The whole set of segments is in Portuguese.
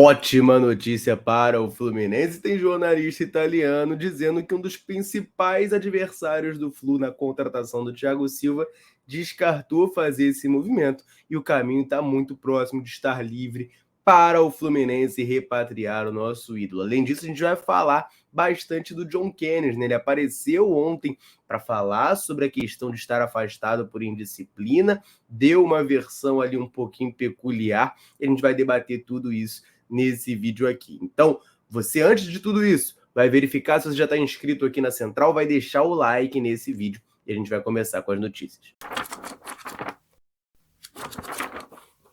Ótima notícia para o Fluminense. Tem jornalista italiano dizendo que um dos principais adversários do Flu na contratação do Thiago Silva descartou fazer esse movimento e o caminho está muito próximo de estar livre para o Fluminense repatriar o nosso ídolo. Além disso, a gente vai falar bastante do John Kennedy, né? Ele apareceu ontem para falar sobre a questão de estar afastado por indisciplina, deu uma versão ali um pouquinho peculiar, e a gente vai debater tudo isso nesse vídeo aqui. Então, você, antes de tudo isso, vai verificar se você já está inscrito aqui na Central, vai deixar o like nesse vídeo e a gente vai começar com as notícias.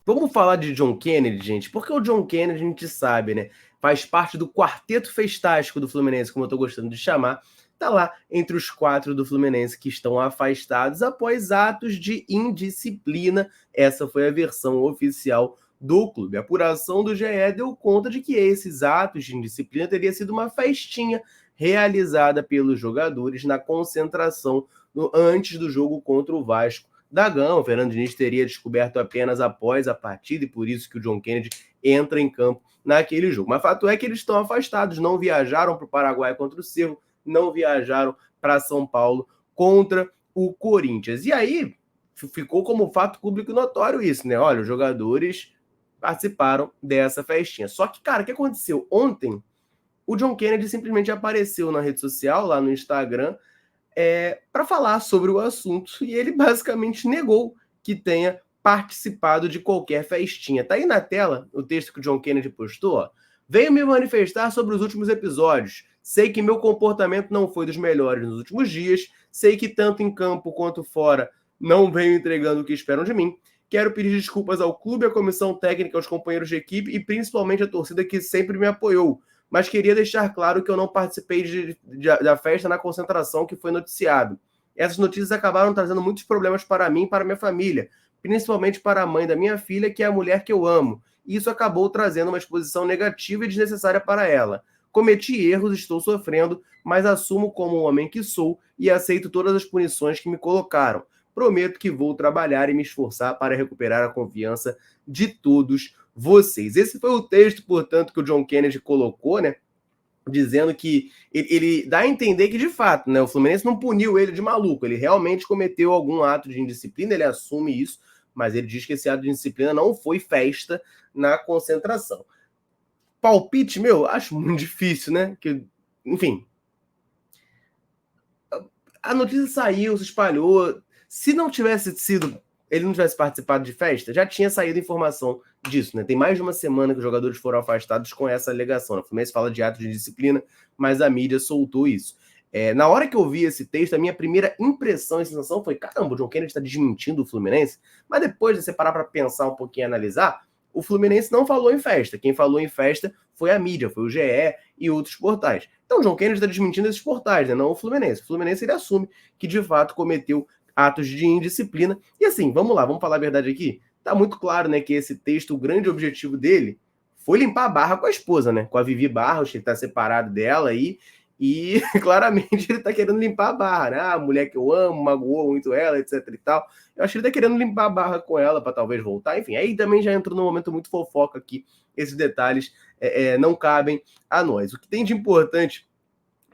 Vamos falar de John Kennedy, gente, porque o John Kennedy, a gente sabe, né, faz parte do quarteto festástico do Fluminense, como eu estou gostando de chamar, tá lá entre os 4 do Fluminense que estão afastados após atos de indisciplina. Essa foi a versão oficial do clube. A apuração do GE deu conta de que esses atos de indisciplina teria sido uma festinha realizada pelos jogadores na concentração antes do jogo contra o Vasco da Gama. O Fernando Diniz teria descoberto apenas após a partida e por isso que o John Kennedy entra em campo naquele jogo. Mas fato é que eles estão afastados, não viajaram para o Paraguai contra o Cerro, não viajaram para São Paulo contra o Corinthians. E aí ficou como fato público notório isso, né? Olha, os jogadores participaram dessa festinha. Só que, cara, o que aconteceu? Ontem, o John Kennedy simplesmente apareceu na rede social, lá no Instagram, para falar sobre o assunto, e ele basicamente negou que tenha participado de qualquer festinha. Tá aí na tela o texto que o John Kennedy postou, ó. Venho me manifestar sobre os últimos episódios. Sei que meu comportamento não foi dos melhores nos últimos dias. Sei que tanto em campo quanto fora não venho entregando o que esperam de mim. Quero pedir desculpas ao clube, à comissão técnica, aos companheiros de equipe e principalmente à torcida que sempre me apoiou. Mas queria deixar claro que eu não participei da festa na concentração que foi noticiado. Essas notícias acabaram trazendo muitos problemas para mim e para minha família, principalmente para a mãe da minha filha, que é a mulher que eu amo. E isso acabou trazendo uma exposição negativa e desnecessária para ela. Cometi erros, estou sofrendo, mas assumo como um homem que sou e aceito todas as punições que me colocaram. Prometo que vou trabalhar e me esforçar para recuperar a confiança de todos vocês. Esse foi o texto, portanto, que o John Kennedy colocou, né? Dizendo que ele dá a entender que, de fato, né, o Fluminense não puniu ele de maluco. Ele realmente cometeu algum ato de indisciplina, ele assume isso, mas ele diz que esse ato de indisciplina não foi festa na concentração. Palpite, meu, acho muito difícil, né? Que, enfim, a notícia saiu, se espalhou. Se não tivesse sido, ele não tivesse participado de festa, já tinha saído informação disso, né? Tem mais de uma semana que os jogadores foram afastados com essa alegação. O Fluminense fala de ato de disciplina, mas a mídia soltou isso. Na hora que eu vi esse texto, a minha primeira impressão e sensação foi: caramba, o John Kennedy está desmentindo o Fluminense. Mas depois de você parar para pensar um pouquinho e analisar, o Fluminense não falou em festa. Quem falou em festa foi a mídia, foi o GE e outros portais. Então o John Kennedy está desmentindo esses portais, né? Não o Fluminense. O Fluminense ele assume que de fato cometeu atos de indisciplina. E assim, vamos lá, vamos falar a verdade aqui. Tá muito claro, né, que esse texto, o grande objetivo dele foi limpar a barra com a esposa, né? Com a Vivi Barros, que tá separado dela aí. E claramente ele tá querendo limpar a barra, né? A mulher que eu amo, magoou muito ela, etc e tal. Eu acho que ele tá querendo limpar a barra com ela para talvez voltar. Enfim, aí também já entrou num momento muito fofoca aqui. Esses detalhes não cabem a nós. O que tem de importante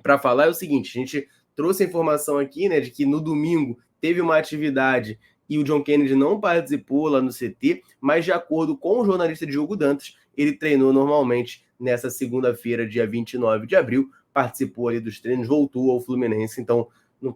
para falar é o seguinte: a gente trouxe a informação aqui, né, de que no domingo teve uma atividade e o John Kennedy não participou lá no CT, mas de acordo com o jornalista Diogo Dantas, ele treinou normalmente nessa segunda-feira, dia 29 de abril, participou ali dos treinos, voltou ao Fluminense, então não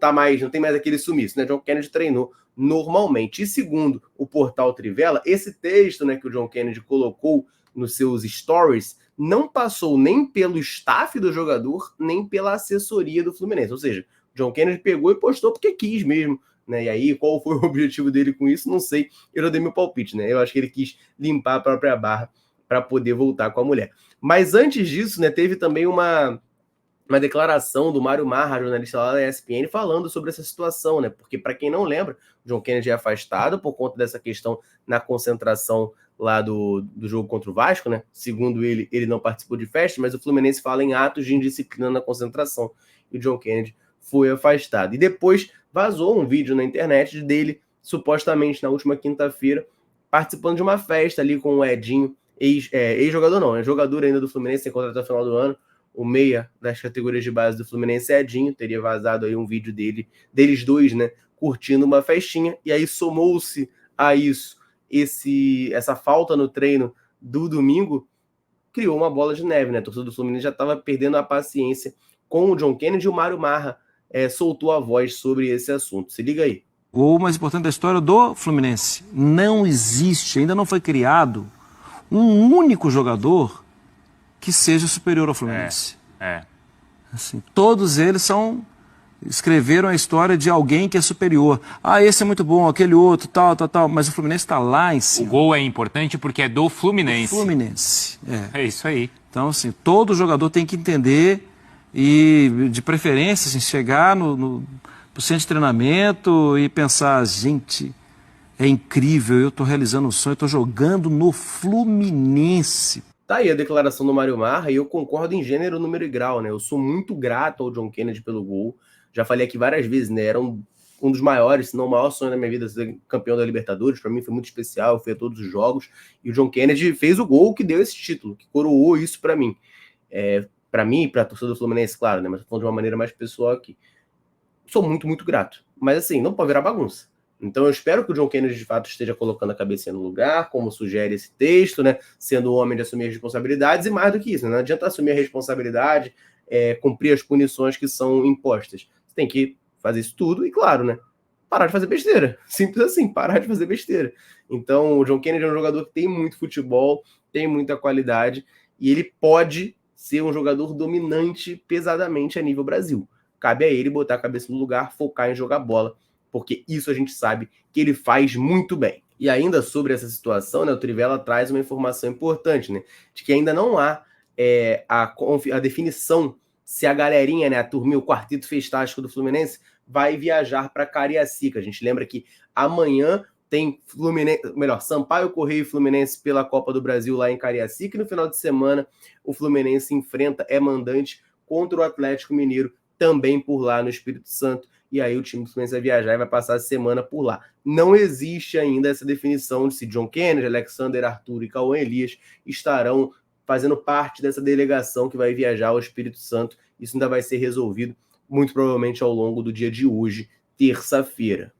tem mais aquele sumiço, né? John Kennedy treinou normalmente. E segundo o portal Trivela, esse texto, né, que o John Kennedy colocou nos seus stories não passou nem pelo staff do jogador, nem pela assessoria do Fluminense. Ou seja, o John Kennedy pegou e postou porque quis mesmo, né? E aí, qual foi o objetivo dele com isso? Não sei. Eu já dei meu palpite, né? Eu acho que ele quis limpar a própria barra para poder voltar com a mulher. Mas antes disso, né, teve também uma declaração do Mário Marra, jornalista lá da ESPN, falando sobre essa situação, né? Porque, para quem não lembra, o John Kennedy é afastado por conta dessa questão na concentração lá do jogo contra o Vasco, né? Segundo ele não participou de festa, mas o Fluminense fala em atos de indisciplina na concentração. E o John Kennedy foi afastado. E depois vazou um vídeo na internet dele, supostamente na última quinta-feira, participando de uma festa ali com o Edinho Ex-jogador não, é jogador ainda do Fluminense, tem contrato até o final do ano. O meia das categorias de base do Fluminense é Edinho, teria vazado aí um vídeo deles dois, né, curtindo uma festinha, e aí somou-se a isso essa falta no treino do domingo, criou uma bola de neve, né? A torcida do Fluminense já estava perdendo a paciência com o John Kennedy, e o Mário Marra soltou a voz sobre esse assunto. Se liga aí. O gol mais importante da história do Fluminense. Não existe, ainda não foi criado um único jogador que seja superior ao Fluminense. Assim, todos eles escreveram a história de alguém que é superior. Ah, esse é muito bom, aquele outro, tal, mas o Fluminense está lá em cima. O gol é importante porque é do Fluminense. Fluminense, É isso aí. Então, assim, todo jogador tem que entender e, de preferência, assim, chegar no centro de treinamento e pensar, gente, é incrível, eu estou realizando um sonho, eu estou jogando no Fluminense. Tá aí a declaração do Mário Marra, e eu concordo em gênero, número e grau, né? Eu sou muito grato ao John Kennedy pelo gol. Já falei aqui várias vezes, né? Era um dos maiores, se não o maior sonho da minha vida, ser campeão da Libertadores. Para mim foi muito especial, eu fui a todos os jogos. E o John Kennedy fez o gol que deu esse título, que coroou isso para mim. Para mim e para a torcida do Fluminense, claro, né? Mas tô falando de uma maneira mais pessoal aqui. Sou muito, muito grato. Mas assim, não pode virar bagunça. Então eu espero que o John Kennedy de fato esteja colocando a cabeça no lugar, como sugere esse texto, né? Sendo o homem de assumir as responsabilidades, e mais do que isso, né? Não adianta assumir a responsabilidade, cumprir as punições que são impostas. Você tem que fazer isso tudo e, claro, né? Parar de fazer besteira. Simples assim, parar de fazer besteira. Então o John Kennedy é um jogador que tem muito futebol, tem muita qualidade, e ele pode ser um jogador dominante pesadamente a nível Brasil. Cabe a ele botar a cabeça no lugar, focar em jogar bola, porque isso a gente sabe que ele faz muito bem. E ainda sobre essa situação, né, o Trivela traz uma informação importante, né, de que ainda não há a definição se a galerinha, né, a turminha, o quarteto festástico do Fluminense vai viajar para Cariacica. A gente lembra que amanhã tem Sampaio Corrêa e Fluminense pela Copa do Brasil lá em Cariacica, e no final de semana o Fluminense é mandante contra o Atlético Mineiro, também por lá no Espírito Santo, e aí o time do Fluminense vai viajar e vai passar a semana por lá. Não existe ainda essa definição de se John Kennedy, Alexander, Arthur e Cauã Elias estarão fazendo parte dessa delegação que vai viajar ao Espírito Santo. Isso ainda vai ser resolvido, muito provavelmente ao longo do dia de hoje, terça-feira.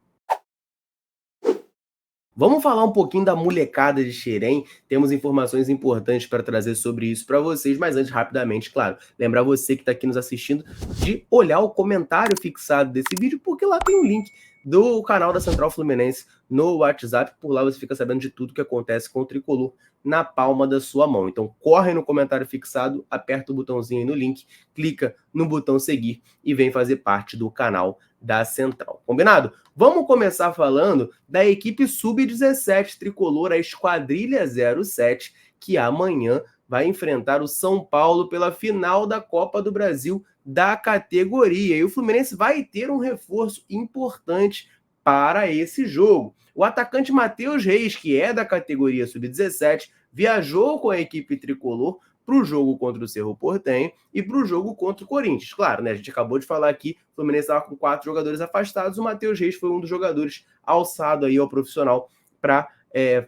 Vamos falar um pouquinho da molecada de Xerém. Temos informações importantes para trazer sobre isso para vocês, mas antes, rapidamente, claro, lembrar você que está aqui nos assistindo de olhar o comentário fixado desse vídeo, porque lá tem um link do canal da Central Fluminense no WhatsApp. Por lá você fica sabendo de tudo que acontece com o Tricolor na palma da sua mão. Então corre no comentário fixado, aperta o botãozinho aí no link, clica no botão seguir e vem fazer parte do canal da Central. Combinado? Vamos começar falando da equipe Sub-17 Tricolor, a Esquadrilha 07, que amanhã vai enfrentar o São Paulo pela final da Copa do Brasil da categoria. E o Fluminense vai ter um reforço importante para esse jogo. O atacante Matheus Reis, que é da categoria Sub-17, viajou com a equipe Tricolor para o jogo contra o Cerro Porteño e para o jogo contra o Corinthians. Claro, né? A gente acabou de falar aqui, o Fluminense estava com 4 jogadores afastados, o Matheus Reis foi um dos jogadores alçado aí ao profissional para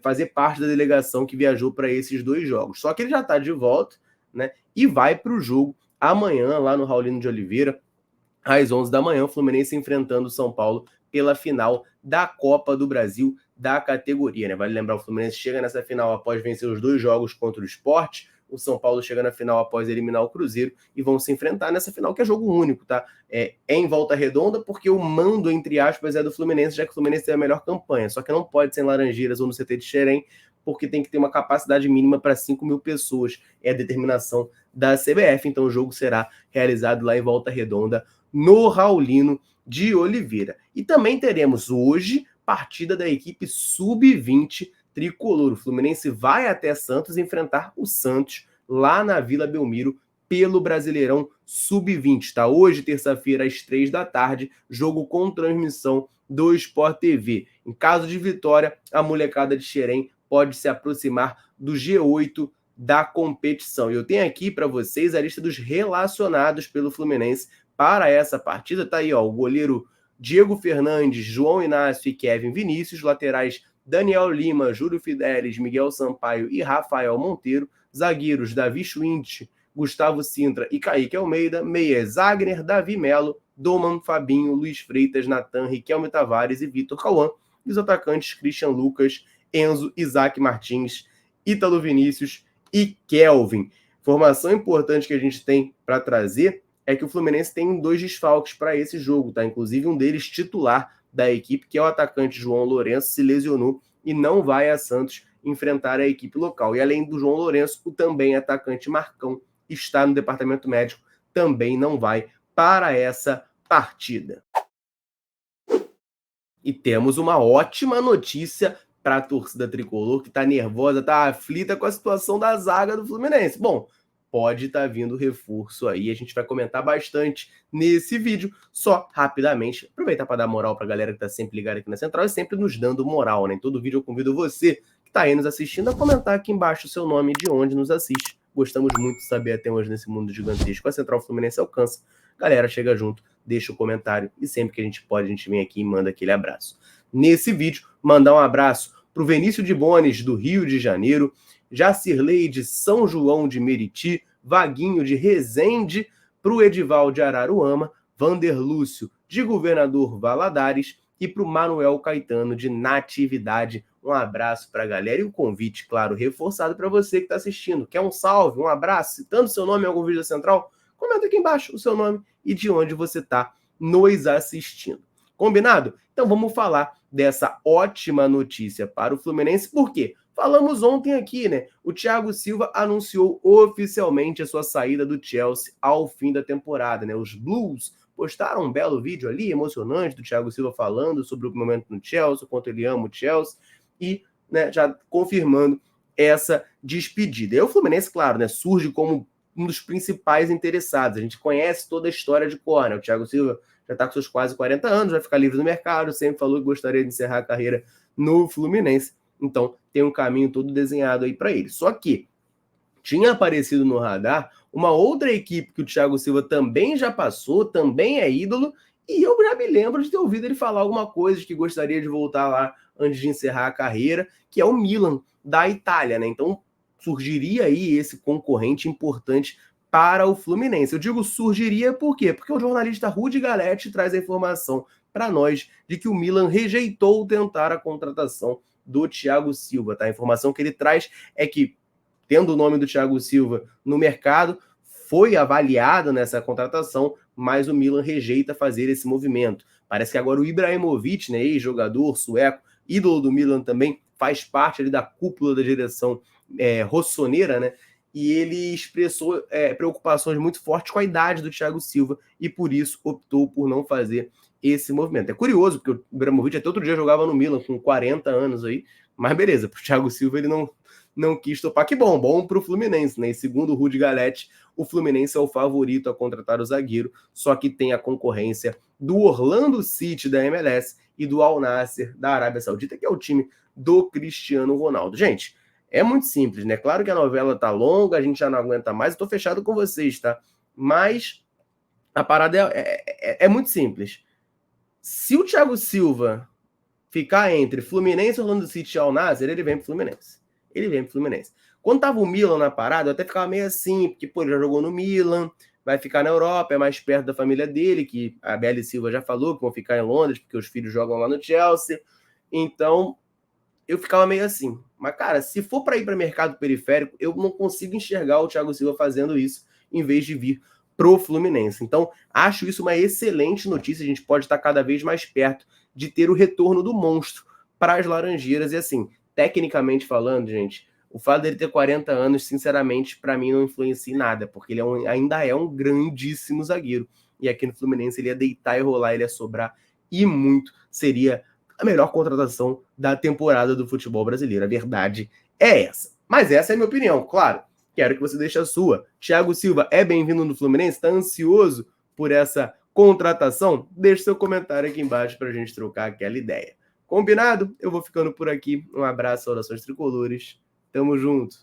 fazer parte da delegação que viajou para esses 2 jogos. Só que ele já está de volta, né? E vai para o jogo amanhã, lá no Raulino de Oliveira, às 11 da manhã, o Fluminense enfrentando o São Paulo pela final da Copa do Brasil da categoria, né? Vale lembrar, o Fluminense chega nessa final após vencer os 2 jogos contra o Sport. O São Paulo chega na final após eliminar o Cruzeiro e vão se enfrentar nessa final, que é jogo único, tá? É em Volta Redonda, porque o mando, entre aspas, é do Fluminense, já que o Fluminense tem a melhor campanha. Só que não pode ser em Laranjeiras ou no CT de Xerém, porque tem que ter uma capacidade mínima para 5 mil pessoas. É a determinação da CBF. Então o jogo será realizado lá em Volta Redonda, no Raulino de Oliveira. E também teremos hoje partida da equipe Sub-20 Tricolor. O Fluminense vai até Santos enfrentar o Santos lá na Vila Belmiro pelo Brasileirão Sub-20. Tá? Hoje, terça-feira, às 3 da tarde, jogo com transmissão do Sport TV. Em caso de vitória, a molecada de Xerém pode se aproximar do G8 da competição. E eu tenho aqui para vocês a lista dos relacionados pelo Fluminense para essa partida. Tá aí, ó, o goleiro Diego Fernandes, João Inácio e Kevin Vinícius, laterais Daniel Lima, Júlio Fidelis, Miguel Sampaio e Rafael Monteiro. Zagueiros, Davi Schwindt, Gustavo Sintra e Kaique Almeida. Meias, Zagner, Davi Melo, Doman, Fabinho, Luiz Freitas, Natan, Riquelme Tavares e Vitor Cauã. E os atacantes, Christian Lucas, Enzo, Isaac Martins, Ítalo Vinícius e Kelvin. Informação importante que a gente tem para trazer é que o Fluminense tem 2 desfalques para esse jogo, tá? Inclusive um deles titular da equipe, que é o atacante João Lourenço, se lesionou e não vai a Santos enfrentar a equipe local. E além do João Lourenço, o também atacante Marcão está no departamento médico, também não vai para essa partida. E temos uma ótima notícia para a torcida tricolor, que está nervosa, está aflita com a situação da zaga do Fluminense. Bom, pode estar vindo reforço aí, a gente vai comentar bastante nesse vídeo. Só rapidamente, aproveitar para dar moral para a galera que está sempre ligada aqui na Central e sempre nos dando moral, né? Em todo vídeo eu convido você que está aí nos assistindo a comentar aqui embaixo o seu nome e de onde nos assiste. Gostamos muito de saber até onde nesse mundo gigantesco a Central Fluminense alcança. Galera, chega junto, deixa o comentário e sempre que a gente pode, a gente vem aqui e manda aquele abraço. Nesse vídeo, mandar um abraço para o Vinícius de Bones, do Rio de Janeiro, Jacirlei de São João de Meriti, Vaguinho de Resende, para o Edival de Araruama, Vander Lúcio de Governador Valadares e para o Manuel Caetano de Natividade. Um abraço para a galera e o convite, claro, reforçado para você que está assistindo. Quer um salve, um abraço, citando seu nome em algum vídeo da Central? Comenta aqui embaixo o seu nome e de onde você está nos assistindo. Combinado? Então vamos falar dessa ótima notícia para o Fluminense. Por quê? Falamos ontem aqui, né? O Thiago Silva anunciou oficialmente a sua saída do Chelsea ao fim da temporada, né? Os Blues postaram um belo vídeo ali, emocionante, do Thiago Silva falando sobre o momento no Chelsea, o quanto ele ama o Chelsea, e, né, já confirmando essa despedida. E o Fluminense, claro, né, surge como um dos principais interessados. A gente conhece toda a história de cor, né? O Thiago Silva já está com seus quase 40 anos, vai ficar livre no mercado, sempre falou que gostaria de encerrar a carreira no Fluminense. Então, tem um caminho todo desenhado aí para ele. Só que tinha aparecido no radar uma outra equipe que o Thiago Silva também já passou, também é ídolo, e eu já me lembro de ter ouvido ele falar alguma coisa de que gostaria de voltar lá antes de encerrar a carreira, que é o Milan, da Itália, né? Então, surgiria aí esse concorrente importante para o Fluminense. Eu digo surgiria por quê? Porque o jornalista Rudy Galetti traz a informação para nós de que o Milan rejeitou tentar a contratação do Thiago Silva, tá? A informação que ele traz é que, tendo o nome do Thiago Silva no mercado, foi avaliado nessa contratação, mas o Milan rejeita fazer esse movimento. Parece que agora o Ibrahimovic, né, ex-jogador sueco, ídolo do Milan também, faz parte ali da cúpula da direção rossoneira, né? E ele expressou preocupações muito fortes com a idade do Thiago Silva e por isso optou por não fazer esse movimento. É curioso, porque o Ibrahimovic até outro dia jogava no Milan com 40 anos aí, mas beleza, para o Thiago Silva ele não quis topar. Que bom para o Fluminense, né? E segundo o Rudy Galetti, o Fluminense é o favorito a contratar o zagueiro, só que tem a concorrência do Orlando City da MLS e do Al Nassr da Arábia Saudita, que é o time do Cristiano Ronaldo. Gente, é muito simples, né? Claro que a novela tá longa, a gente já não aguenta mais, eu tô fechado com vocês, tá? Mas a parada é muito simples. Se o Thiago Silva ficar entre Fluminense, Orlando City e Al Nassr, ele vem pro Fluminense. Ele vem pro Fluminense. Quando tava o Milan na parada, eu até ficava meio assim, porque, pô, ele já jogou no Milan, vai ficar na Europa, é mais perto da família dele, que a Beli Silva já falou que vão ficar em Londres, porque os filhos jogam lá no Chelsea. Então, eu ficava meio assim. Mas, cara, se for para ir para mercado periférico, eu não consigo enxergar o Thiago Silva fazendo isso, em vez de vir pro Fluminense. Então, acho isso uma excelente notícia. A gente pode estar cada vez mais perto de ter o retorno do monstro para as Laranjeiras. E assim, tecnicamente falando, gente, o fato dele ter 40 anos, sinceramente, para mim não influencia em nada, porque ele ainda é um grandíssimo zagueiro. E aqui no Fluminense ele ia deitar e rolar, ele ia sobrar, e muito. Seria a melhor contratação da temporada do futebol brasileiro. A verdade é essa. Mas essa é a minha opinião, claro. Quero que você deixe a sua. Thiago Silva é bem-vindo no Fluminense? Está ansioso por essa contratação? Deixe seu comentário aqui embaixo para a gente trocar aquela ideia. Combinado? Eu vou ficando por aqui. Um abraço, orações tricolores. Tamo junto.